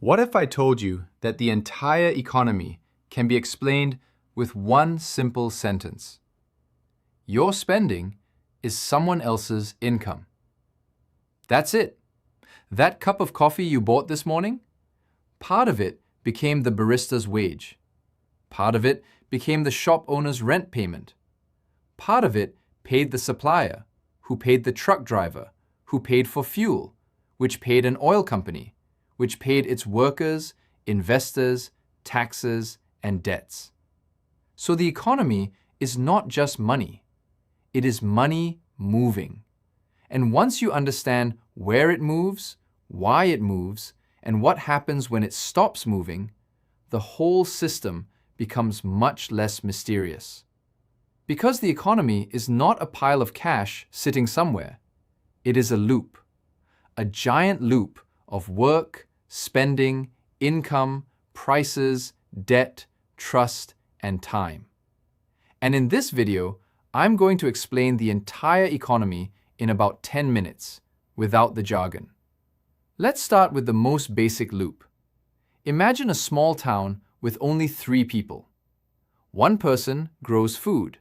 What if I told you that the entire economy can be explained with one simple sentence? Your spending is someone else's income. That's it. That cup of coffee you bought this morning? Part of it became the barista's wage. Part of it became the shop owner's rent payment. Part of it paid the supplier, who paid the truck driver, who paid for fuel, which paid an oil company, which paid its workers, investors, taxes, and debts. So the economy is not just money. It is money moving. And once you understand where it moves, why it moves, and what happens when it stops moving, the whole system becomes much less mysterious. Because the economy is not a pile of cash sitting somewhere. It is a loop. A giant loop of work, spending, income, prices, debt, trust, and time. And in this video, I'm going to explain the entire economy in about 10 minutes, without the jargon. Let's start with the most basic loop. Imagine a small town with only 3 people. One person grows food.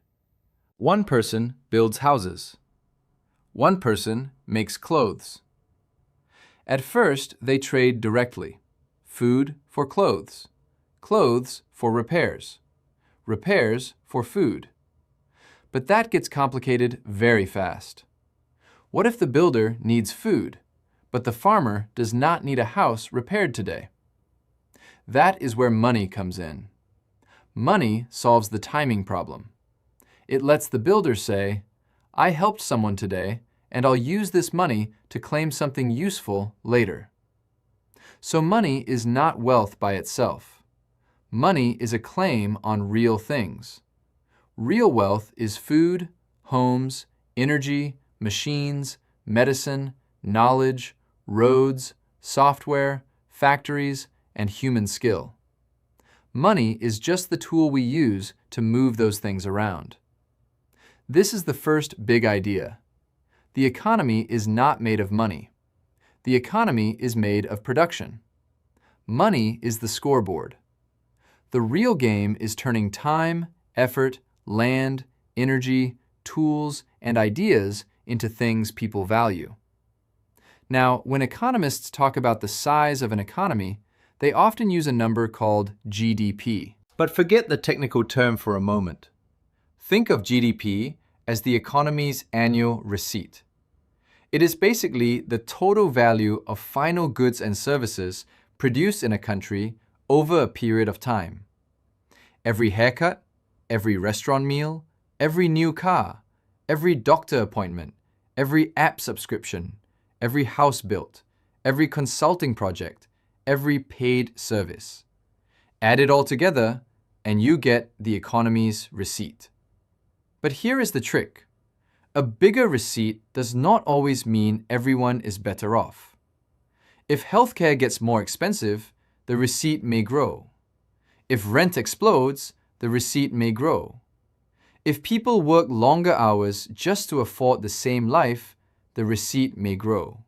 One person builds houses. One person makes clothes. At first, they trade directly. Food for clothes. Clothes for repairs. Repairs for food. But that gets complicated very fast. What if the builder needs food, but the farmer does not need a house repaired today? That is where money comes in. Money solves the timing problem. It lets the builder say, I helped someone today, and I'll use this money to claim something useful later. So money is not wealth by itself. Money is a claim on real things. Real wealth is food, homes, energy, machines, medicine, knowledge, roads, software, factories, and human skill. Money is just the tool we use to move those things around. This is the first big idea. The economy is not made of money. The economy is made of production. Money is the scoreboard. The real game is turning time, effort, land, energy, tools, and ideas into things people value. Now, when economists talk about the size of an economy, they often use a number called GDP. But forget the technical term for a moment. Think of GDP as the economy's annual receipt. It is basically the total value of final goods and services produced in a country over a period of time. Every haircut, every restaurant meal, every new car, every doctor appointment, every app subscription, every house built, every consulting project, every paid service. Add it all together, and you get the economy's receipt. But here is the trick. A bigger receipt does not always mean everyone is better off. If healthcare gets more expensive, the receipt may grow. If rent explodes, the receipt may grow. If people work longer hours just to afford the same life, the receipt may grow.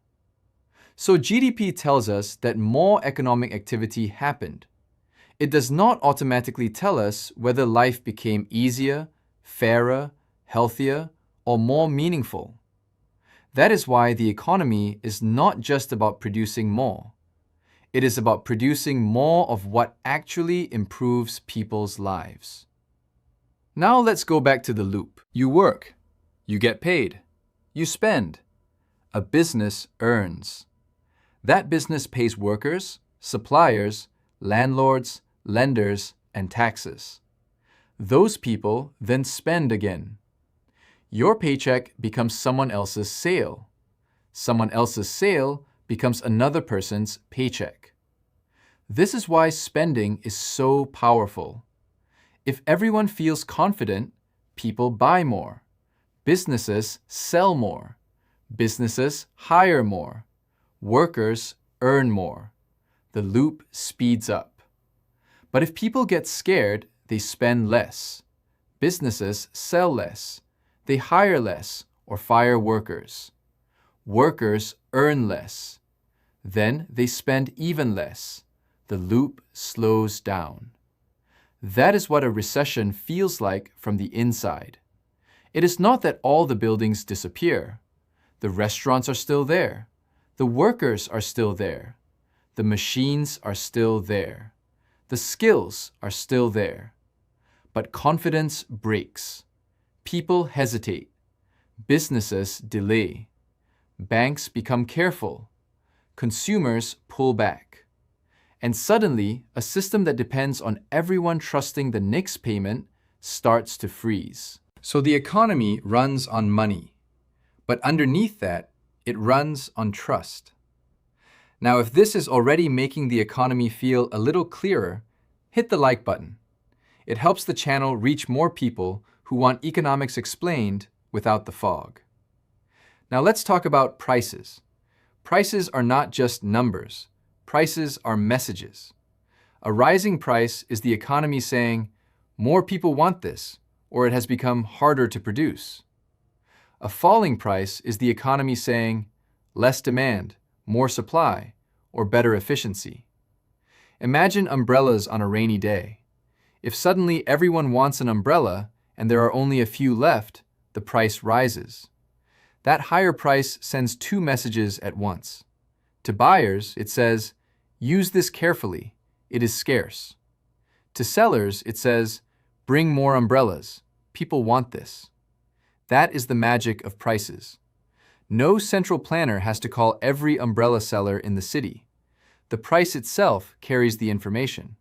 So GDP tells us that more economic activity happened. It does not automatically tell us whether life became easier, fairer, healthier, or more meaningful. That is why the economy is not just about producing more. It is about producing more of what actually improves people's lives. Now let's go back to the loop. You work. You get paid. You spend. A business earns. That business pays workers, suppliers, landlords, lenders, and taxes. Those people then spend again. Your paycheck becomes someone else's sale. Someone else's sale becomes another person's paycheck. This is why spending is so powerful. If everyone feels confident, people buy more. Businesses sell more. Businesses hire more. Workers earn more. The loop speeds up. But if people get scared, they spend less. Businesses sell less. They hire less or fire workers. Workers earn less. Then they spend even less. the loop slows down. That is what a recession feels like from the inside. It is not that all the buildings disappear. The restaurants are still there. The workers are still there. The machines are still there. The skills are still there. But confidence breaks. People hesitate. Businesses delay. Banks become careful. Consumers pull back. And suddenly, a system that depends on everyone trusting the next payment starts to freeze. So the economy runs on money, but underneath that, it runs on trust. Now, if this is already making the economy feel a little clearer, hit the like button. It helps the channel reach more people who want economics explained without the fog. Now let's talk about prices. Prices are not just numbers. Prices are messages. A rising price is the economy saying, more people want this, or it has become harder to produce. A falling price is the economy saying, less demand, more supply, or better efficiency. Imagine umbrellas on a rainy day. If suddenly everyone wants an umbrella and there are only a few left, the price rises. That higher price sends two messages at once. To buyers, it says, use this carefully, it is scarce. To sellers, it says, bring more umbrellas, people want this. That is the magic of prices. No central planner has to call every umbrella seller in the city. The price itself carries the information.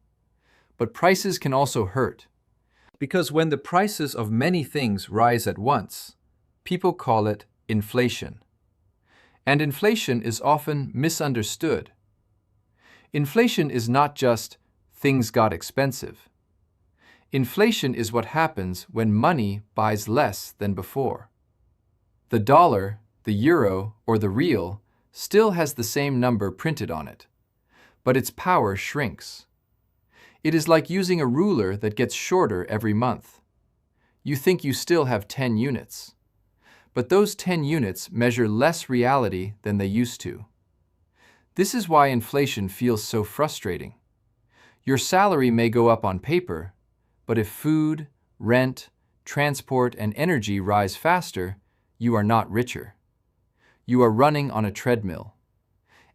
But prices can also hurt. Because when the prices of many things rise at once, people call it inflation. And inflation is often misunderstood. Inflation is not just things got expensive. Inflation is what happens when money buys less than before. The dollar, the euro, or the real still has the same number printed on it, but its power shrinks. It is like using a ruler that gets shorter every month. You think you still have 10 units, but those 10 units measure less reality than they used to. This is why inflation feels so frustrating. Your salary may go up on paper, but if food, rent, transport, and energy rise faster, you are not richer. You are running on a treadmill.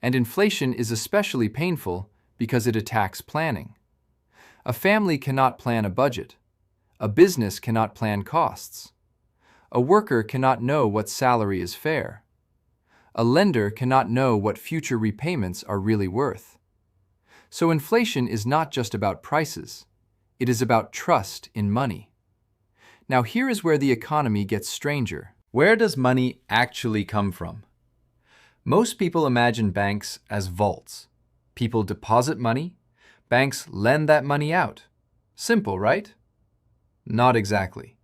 And inflation is especially painful because it attacks planning. A family cannot plan a budget. A business cannot plan costs. A worker cannot know what salary is fair. A lender cannot know what future repayments are really worth. So inflation is not just about prices. It is about trust in money. Now here is where the economy gets stranger. Where does money actually come from? Most people imagine banks as vaults. People deposit money. Banks lend that money out. Simple, right? Not exactly.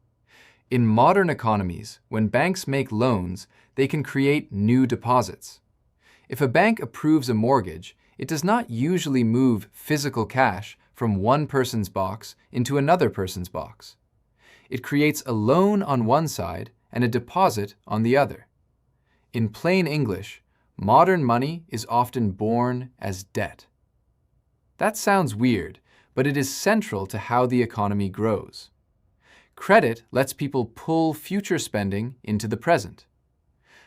In modern economies, when banks make loans, they can create new deposits. If a bank approves a mortgage, it does not usually move physical cash from one person's box into another person's box. It creates a loan on one side and a deposit on the other. In plain English, modern money is often born as debt. That sounds weird, but it is central to how the economy grows. Credit lets people pull future spending into the present.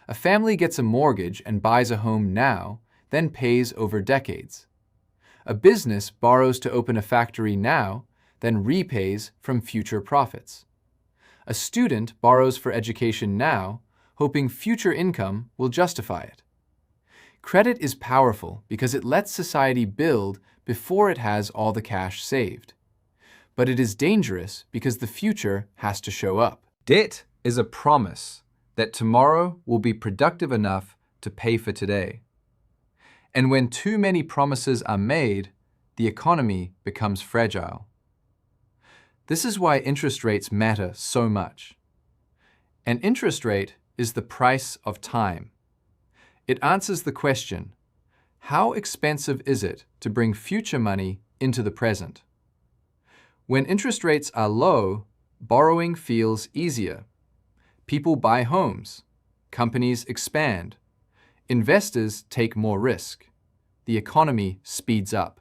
A family gets a mortgage and buys a home now, then pays over decades. A business borrows to open a factory now, then repays from future profits. A student borrows for education now, hoping future income will justify it. Credit is powerful because it lets society build before it has all the cash saved. But it is dangerous because the future has to show up. Debt is a promise that tomorrow will be productive enough to pay for today. And when too many promises are made, the economy becomes fragile. This is why interest rates matter so much. An interest rate is the price of time. It answers the question, how expensive is it to bring future money into the present? When interest rates are low, borrowing feels easier. People buy homes. Companies expand. Investors take more risk. The economy speeds up.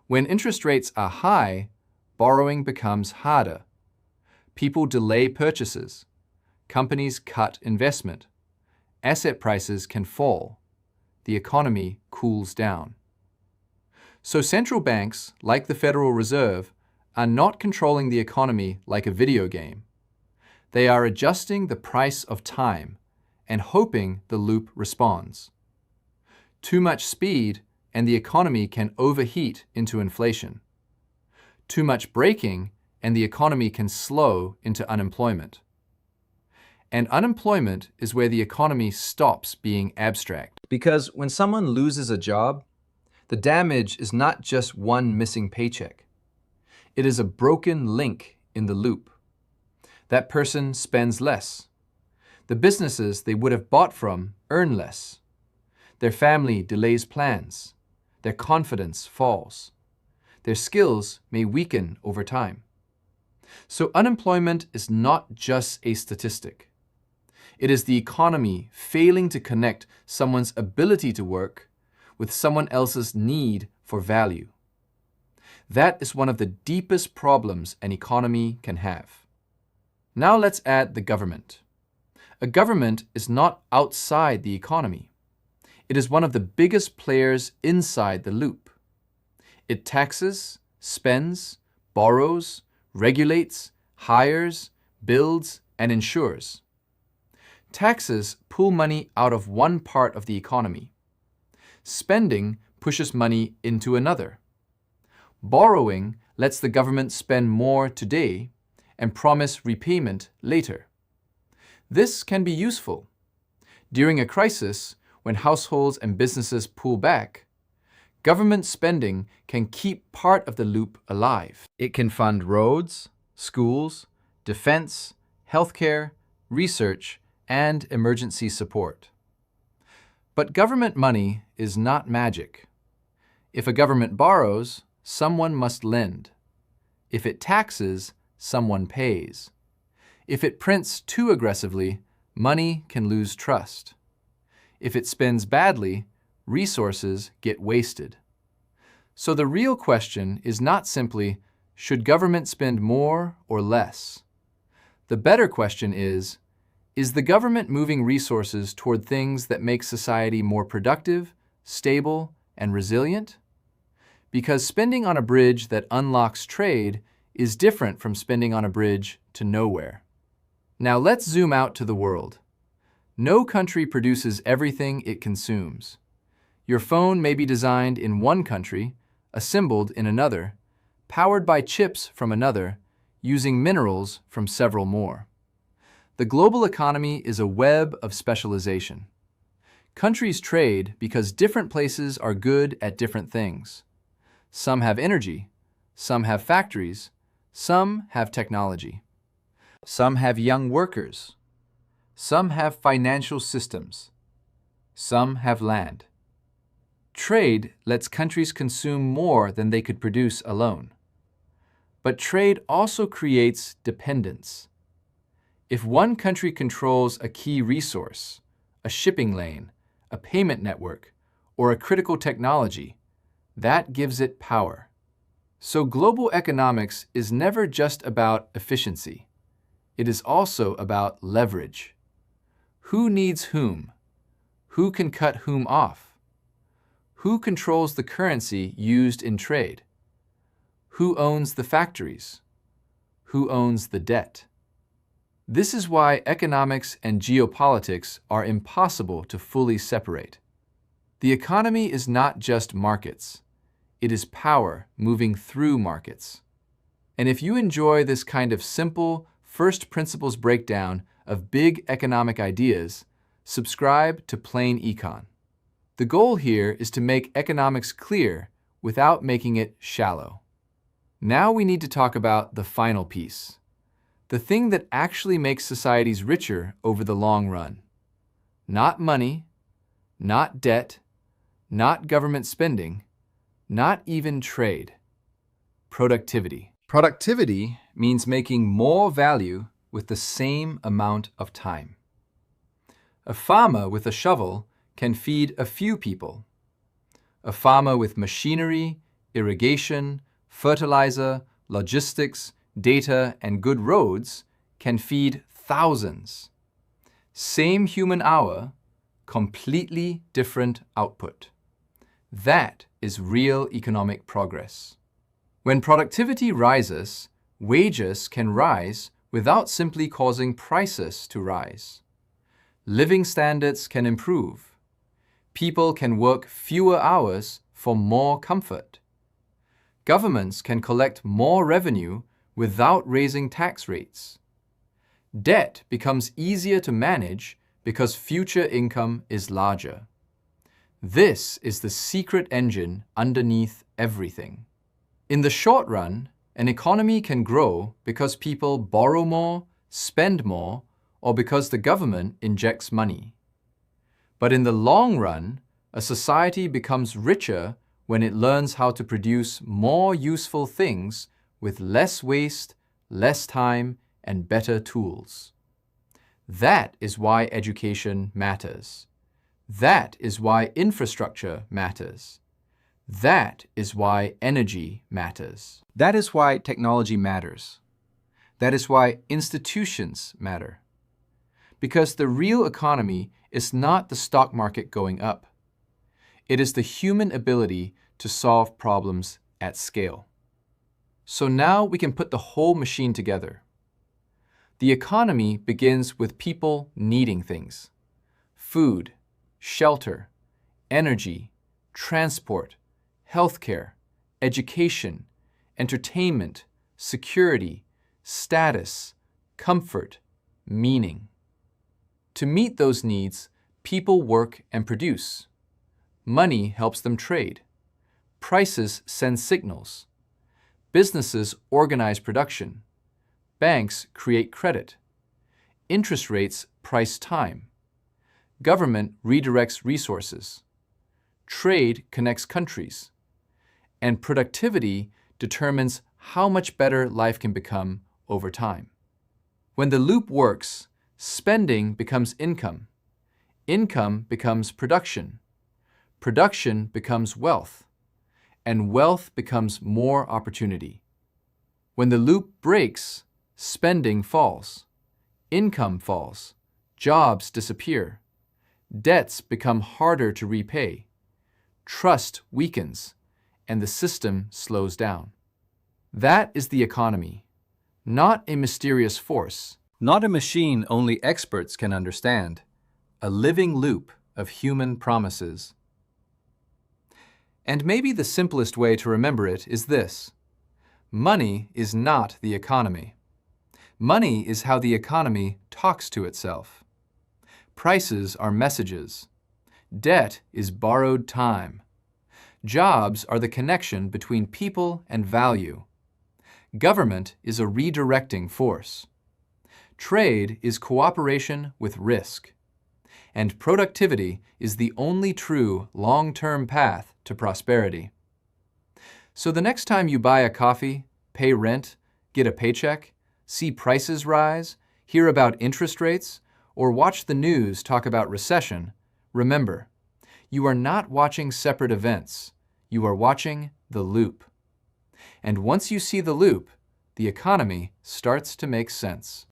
When interest rates are high, borrowing becomes harder. People delay purchases. Companies cut investment. Asset prices can fall. The economy cools down. So central banks, like the Federal Reserve, are not controlling the economy like a video game. They are adjusting the price of time and hoping the loop responds. Too much speed and the economy can overheat into inflation. Too much braking and the economy can slow into unemployment. And unemployment is where the economy stops being abstract. Because when someone loses a job, the damage is not just one missing paycheck. It is a broken link in the loop. That person spends less. The businesses they would have bought from earn less. Their family delays plans. Their confidence falls. Their skills may weaken over time. So unemployment is not just a statistic. It is the economy failing to connect someone's ability to work with someone else's need for value. That is one of the deepest problems an economy can have. Now let's add the government. A government is not outside the economy. It is one of the biggest players inside the loop. It taxes, spends, borrows, regulates, hires, builds, and insures. Taxes pull money out of one part of the economy. Spending pushes money into another. Borrowing lets the government spend more today and promise repayment later. This can be useful. During a crisis, when households and businesses pull back, government spending can keep part of the loop alive. It can fund roads, schools, defense, healthcare, research, and emergency support. But government money is not magic. If a government borrows, someone must lend. If it taxes, someone pays. If it prints too aggressively, money can lose trust. If it spends badly, resources get wasted. So the real question is not simply, should government spend more or less? The better question is the government moving resources toward things that make society more productive, stable, and resilient? Because spending on a bridge that unlocks trade is different from spending on a bridge to nowhere. Now let's zoom out to the world. No country produces everything it consumes. Your phone may be designed in one country, assembled in another, powered by chips from another, using minerals from several more. The global economy is a web of specialization. Countries trade because different places are good at different things. Some have energy, some have factories, some have technology. Some have young workers. Some have financial systems. Some have land. Trade lets countries consume more than they could produce alone. But trade also creates dependence. If one country controls a key resource, a shipping lane, a payment network, or a critical technology, that gives it power. So global economics is never just about efficiency. It is also about leverage. Who needs whom? Who can cut whom off? Who controls the currency used in trade? Who owns the factories? Who owns the debt? This is why economics and geopolitics are impossible to fully separate. The economy is not just markets. It is power moving through markets. And if you enjoy this kind of simple, first principles breakdown of big economic ideas, subscribe to Plain Econ. The goal here is to make economics clear without making it shallow. Now we need to talk about the final piece, the thing that actually makes societies richer over the long run. Not money, not debt, not government spending, not even trade. Productivity. Productivity means making more value with the same amount of time. A farmer with a shovel can feed a few people. A farmer with machinery, irrigation, fertilizer, logistics, data, and good roads can feed thousands. Same human hour, completely different output. That is real economic progress. When productivity rises, wages can rise without simply causing prices to rise. Living standards can improve. People can work fewer hours for more comfort. Governments can collect more revenue without raising tax rates. Debt becomes easier to manage because future income is larger. This is the secret engine underneath everything. In the short run, an economy can grow because people borrow more, spend more, or because the government injects money. But in the long run, a society becomes richer when it learns how to produce more useful things with less waste, less time, and better tools. That is why education matters. That is why infrastructure matters. That is why energy matters. That is why technology matters. That is why institutions matter. Because the real economy is not the stock market going up. It is the human ability to solve problems at scale. So now we can put the whole machine together. The economy begins with people needing things: food, shelter, energy, transport, healthcare, education, entertainment, security, status, comfort, meaning. To meet those needs, people work and produce. Money helps them trade. Prices send signals. Businesses organize production. Banks create credit. Interest rates price time. Government redirects resources. Trade connects countries. And productivity determines how much better life can become over time. When the loop works, spending becomes income. Income becomes production. Production becomes wealth. And wealth becomes more opportunity. When the loop breaks, spending falls. Income falls. Jobs disappear. Debts become harder to repay. Trust weakens, and the system slows down. That is the economy, not a mysterious force, not a machine only experts can understand, a living loop of human promises. And maybe the simplest way to remember it is this: money is not the economy. Money is how the economy talks to itself. Prices are messages. Debt is borrowed time. Jobs are the connection between people and value. Government is a redirecting force. Trade is cooperation with risk. And productivity is the only true long-term path to prosperity. So the next time you buy a coffee, pay rent, get a paycheck, see prices rise, hear about interest rates, or watch the news talk about recession, remember, you are not watching separate events. You are watching the loop. And once you see the loop, the economy starts to make sense.